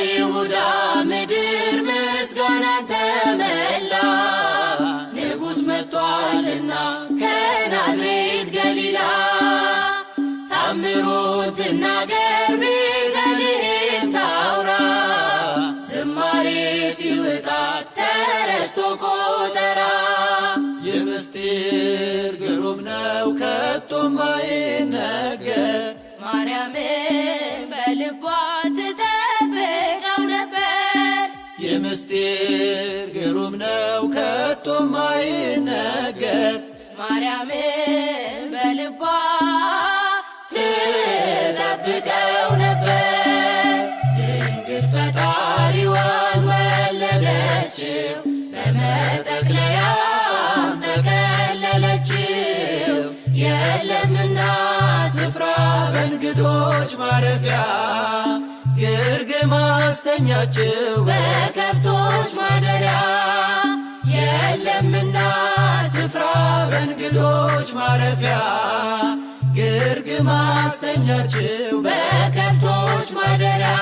የይሁዳ ምድር ምስጋናን ተመላ ንጉሥ መጥቷልና ከናዝሬት ገሊላ ታምሩን ትናገር ቤተልሔም ታውራ ዝማሬ ሲውጣት ተረስቶ ቆጠራ የምስጢር ግሩም ነው ከቶም አይነገር ማርያምን በልቧ ትጠብቀው ነበር የምስጢር ግሩም ነው ከቶም አይነገር ማርያምን በልቧ ትጠብቀው ነበር ድንግል ፈጣሪዋን ወለደችው በመጠቅለያም ጠቀለለችው የለምና ስፍራ በእንግዶች ማረፊያ ግርግም አስተኛችው በከብቶች ማደሪያ የለምና ስፍራ በእንግዶች ማረፊያ ግርግም አስተኛችው በከብቶች ማደሪያ